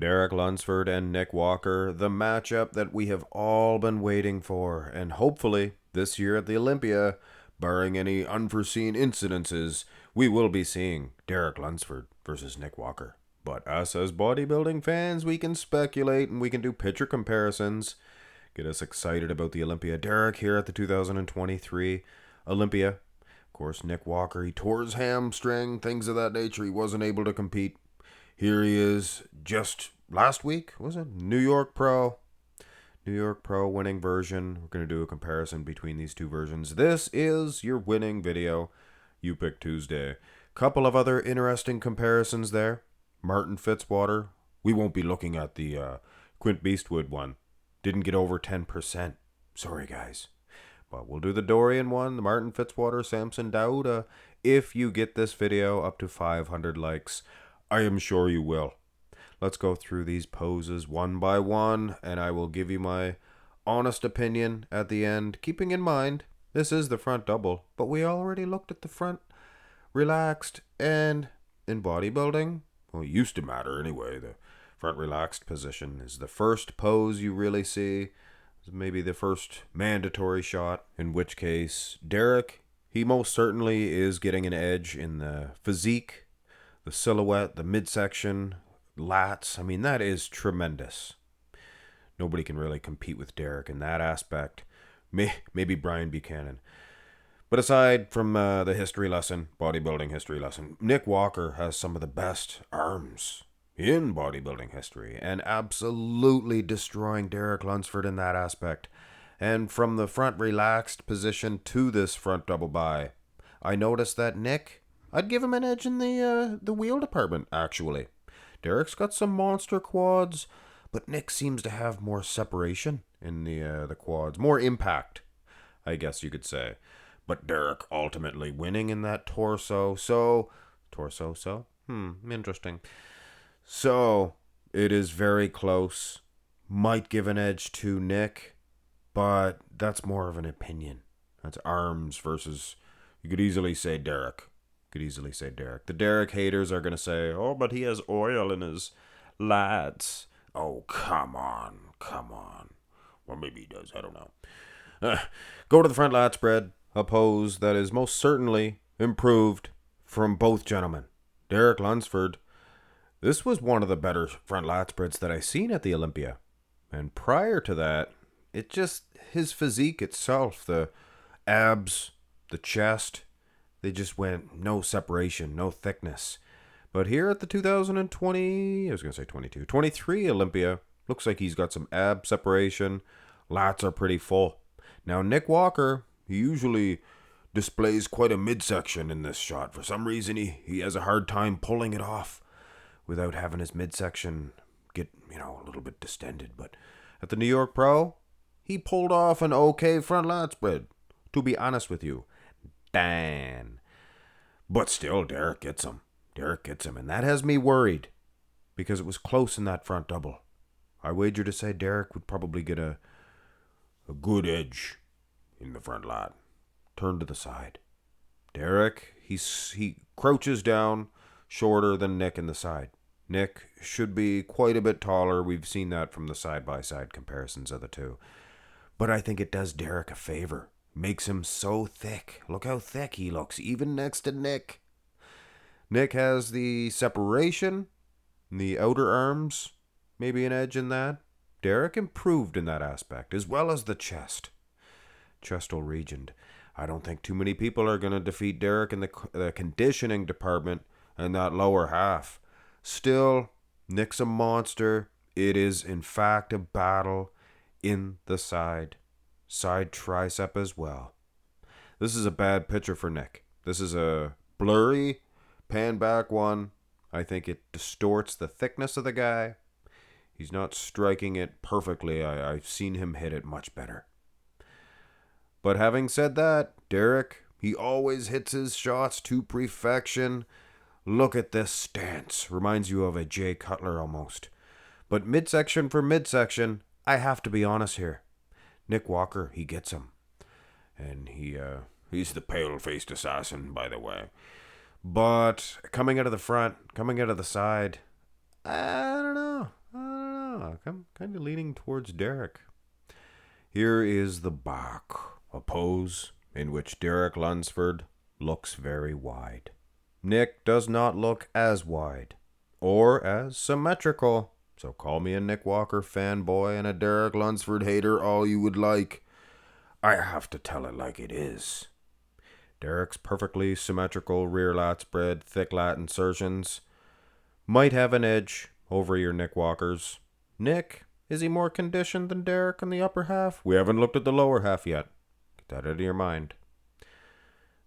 Derek Lunsford and Nick Walker, the matchup that we have all been waiting for, and hopefully this year at the Olympia, barring any unforeseen incidences, we will be seeing Derek Lunsford versus Nick Walker. But us as bodybuilding fans, we can speculate and we can do picture comparisons, get us excited about the Olympia. Derek here at the 2023 Olympia. Of course, Nick Walker, he tore his hamstring, things of that nature. He wasn't able to compete. Here he is just last week, was it? New York Pro winning version. We're going to do a comparison between these two versions. This is your winning video. You Pick Tuesday. Couple of other interesting comparisons there. Martin Fitzwater. We won't be looking at the Quint Beastwood one. Didn't get over 10%. Sorry, guys. But we'll do the Dorian one, the Martin Fitzwater, Samson Dauda. If you get this video up to 500 likes, I am sure you will. Let's go through these poses one by one, and I will give you my honest opinion at the end, keeping in mind this is the front double, but we already looked at the front relaxed, and in bodybuilding, well, it used to matter anyway. The front relaxed position is the first pose you really see, maybe the first mandatory shot, in which case Derek, he most certainly is getting an edge in the physique, the silhouette, the midsection, lats. I mean, that is tremendous. Nobody can really compete with Derek in that aspect. Maybe Brian Buchanan. But aside from the history lesson, bodybuilding history lesson, Nick Walker has some of the best arms in bodybuilding history and absolutely destroying Derek Lunsford in that aspect. And from the front relaxed position to this front double by, I noticed that Nick, I'd give him an edge in the wheel department, actually. Derek's got some monster quads, but Nick seems to have more separation in the quads, more impact, I guess you could say. But Derek ultimately winning in that torso. Interesting. So, it is very close. Might give an edge to Nick, but that's more of an opinion. That's arms versus, you could easily say Derek. The Derek haters are going to say, oh, but he has oil in his lats. Oh, come on. Or maybe he does, I don't know. Go to the front lat spread, a pose that is most certainly improved from both gentlemen. Derek Lunsford, this was one of the better front lat spreads that I've seen at the Olympia. And prior to that, it just, his physique itself, the abs, the chest, they just went no separation, no thickness. But here at the 23 Olympia, looks like he's got some ab separation. Lats are pretty full. Now, Nick Walker, he usually displays quite a midsection in this shot. For some reason, he has a hard time pulling it off without having his midsection get, a little bit distended. But at the New York Pro, he pulled off an okay front lat spread, to be honest with you. Dan. But still, Derek gets him, and that has me worried, because it was close in that front double. I wager to say Derek would probably get a good edge in the front lat. Turn to the side. Derek, he crouches down, shorter than Nick in the side. Nick should be quite a bit taller. We've seen that from the side-by-side comparisons of the two. But I think it does Derek a favor. Makes him so thick. Look how thick he looks, even next to Nick. Nick has the separation, the outer arms, maybe an edge in that. Derek improved in that aspect, as well as the chest. Chestal region. I don't think too many people are going to defeat Derek in the conditioning department and that lower half. Still, Nick's a monster. It is, in fact, a battle in the side tricep as well. This is a bad picture for Nick. This is a blurry, pan back one. I think it distorts the thickness of the guy. He's not striking it perfectly. I've seen him hit it much better. But having said that, Derek, he always hits his shots to perfection. Look at this stance. Reminds you of a Jay Cutler almost. But midsection for midsection, I have to be honest here. Nick Walker, he gets him. And he's the pale-faced assassin, by the way. But coming out of the front, coming out of the side, I don't know. I'm kind of leaning towards Derek. Here is the back, a pose in which Derek Lunsford looks very wide. Nick does not look as wide or as symmetrical. So call me a Nick Walker fanboy and a Derek Lunsford hater all you would like. I have to tell it like it is. Derek's perfectly symmetrical rear lat spread, thick lat insertions might have an edge over your Nick Walkers. Nick, is he more conditioned than Derek in the upper half? We haven't looked at the lower half yet. Get that out of your mind.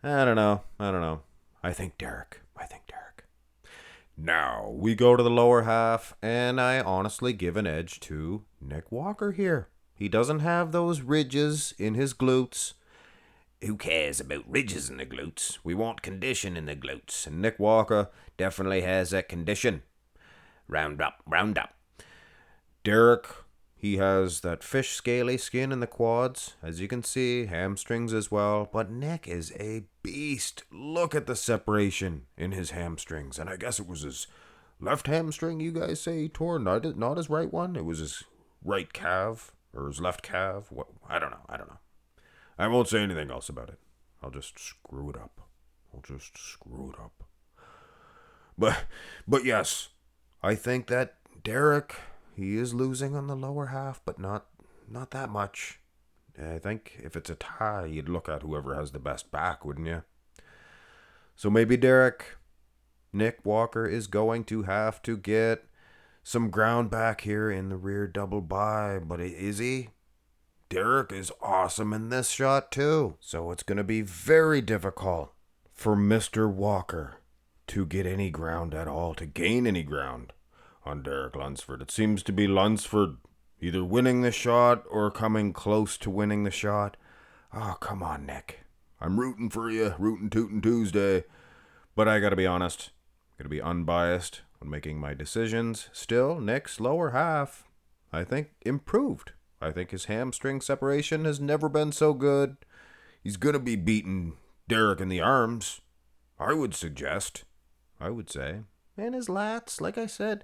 I don't know. I think Derek. Now, we go to the lower half, and I honestly give an edge to Nick Walker here. He doesn't have those ridges in his glutes. Who cares about ridges in the glutes? We want condition in the glutes. And Nick Walker definitely has that condition. Round up. Derek, he has that fish scaly skin in the quads, as you can see, hamstrings as well. But Nick is a beast. Look at the separation in his hamstrings. And I guess it was his left hamstring, you guys say he tore, not his right one. It was his right calf or his left calf. What? I don't know. I won't say anything else about it. I'll just screw it up. But yes, I think that Derek, he is losing on the lower half, but not that much. I think if it's a tie, you'd look at whoever has the best back, wouldn't you? So maybe Nick Walker is going to have to get some ground back here in the rear double bi, but is he? Derek is awesome in this shot too, so it's going to be very difficult for Mr. Walker to get any ground at all, to gain any ground on Derek Lunsford. It seems to be Lunsford either winning the shot or coming close to winning the shot. Oh, come on, Nick. I'm rooting for you, rootin' tootin' Tuesday. But I gotta be honest, gotta be unbiased when making my decisions. Still, Nick's lower half, I think, improved. I think his hamstring separation has never been so good. He's gonna be beating Derek in the arms, I would say. And his lats, like I said,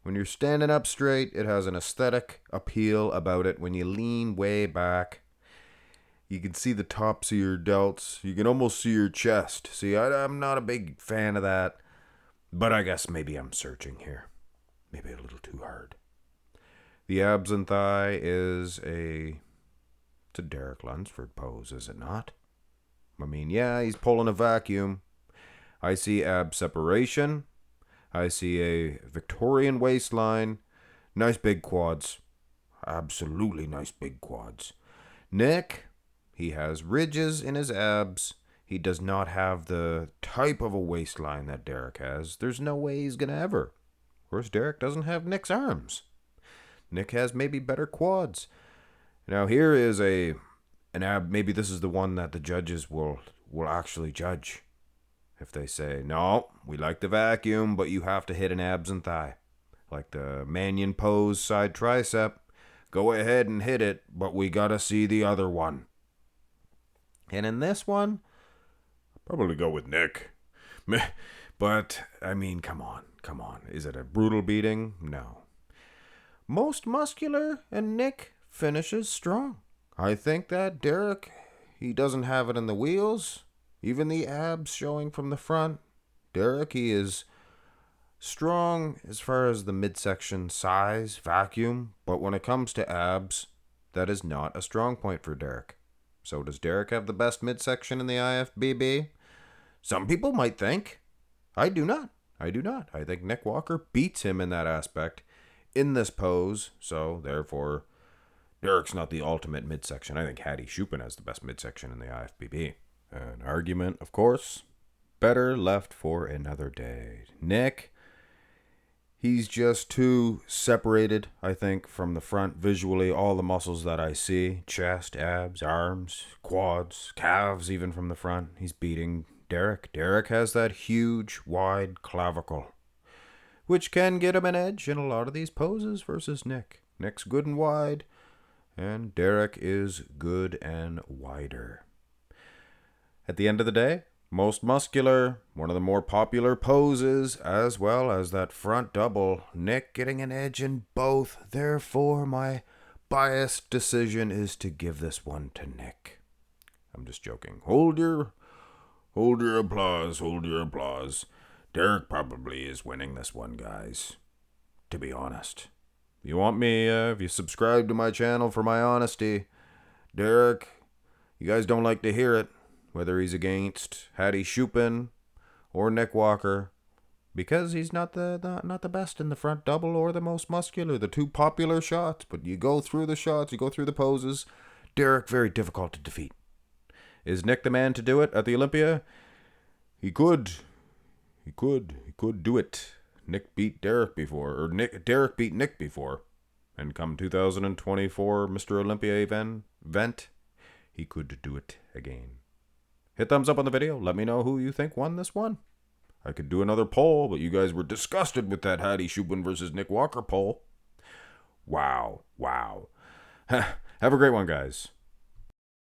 when you're standing up straight, it has an aesthetic appeal about it. When you lean way back, you can see the tops of your delts. You can almost see your chest. See, I'm not a big fan of that, but I guess maybe I'm searching here. Maybe a little too hard. The abs and thigh is it's a Derek Lunsford pose, is it not? I mean, yeah, he's pulling a vacuum. I see ab separation. I see a Victorian waistline. Nice big quads. Absolutely nice big quads. Nick, he has ridges in his abs. He does not have the type of a waistline that Derek has. There's no way he's going to ever. Of course, Derek doesn't have Nick's arms. Nick has maybe better quads. Now here is an ab. Maybe this is the one that the judges will actually judge. If they say, no, we like the vacuum, but you have to hit an abs and thigh. Like the Mannion pose side tricep. Go ahead and hit it, but we gotta see the other one. And in this one, I'll probably go with Nick. But, I mean, come on. Is it a brutal beating? No. Most Muscular and Nick finishes strong. I think that Derek, he doesn't have it in the wheels. Even the abs showing from the front. Derek, he is strong as far as the midsection size, vacuum. But when it comes to abs, that is not a strong point for Derek. So does Derek have the best midsection in the IFBB? Some people might think. I do not. I think Nick Walker beats him in that aspect in this pose. So, therefore, Derek's not the ultimate midsection. I think Hattie Shupin has the best midsection in the IFBB. An argument, of course, better left for another day. Nick, he's just too separated, I think, from the front visually. All the muscles that I see, chest, abs, arms, quads, calves, even from the front, he's beating Derek. Derek has that huge, wide clavicle, which can get him an edge in a lot of these poses versus Nick. Nick's good and wide, and Derek is good and wider. At the end of the day, Most muscular, one of the more popular poses, as well as that front double. Nick getting an edge in both. Therefore, my biased decision is to give this one to Nick. I'm just joking. Hold your applause. Hold your applause. Derek probably is winning this one, guys. To be honest. If you want me, if you subscribe to my channel for my honesty, Derek, you guys don't like to hear it, whether he's against Hattie Shupin or Nick Walker, because he's not the best in the front double or the most muscular, the two popular shots. But you go through the shots, you go through the poses. Derek, very difficult to defeat. Is Nick the man to do it at the Olympia? He could do it. Nick beat Derek before, or Derek beat Nick before. And come 2024 Mr. Olympia event, he could do it again. Hit thumbs up on the video. Let me know who you think won this one. I could do another poll, but you guys were disgusted with that Hattie Shupin versus Nick Walker poll. Wow. Have a great one, guys.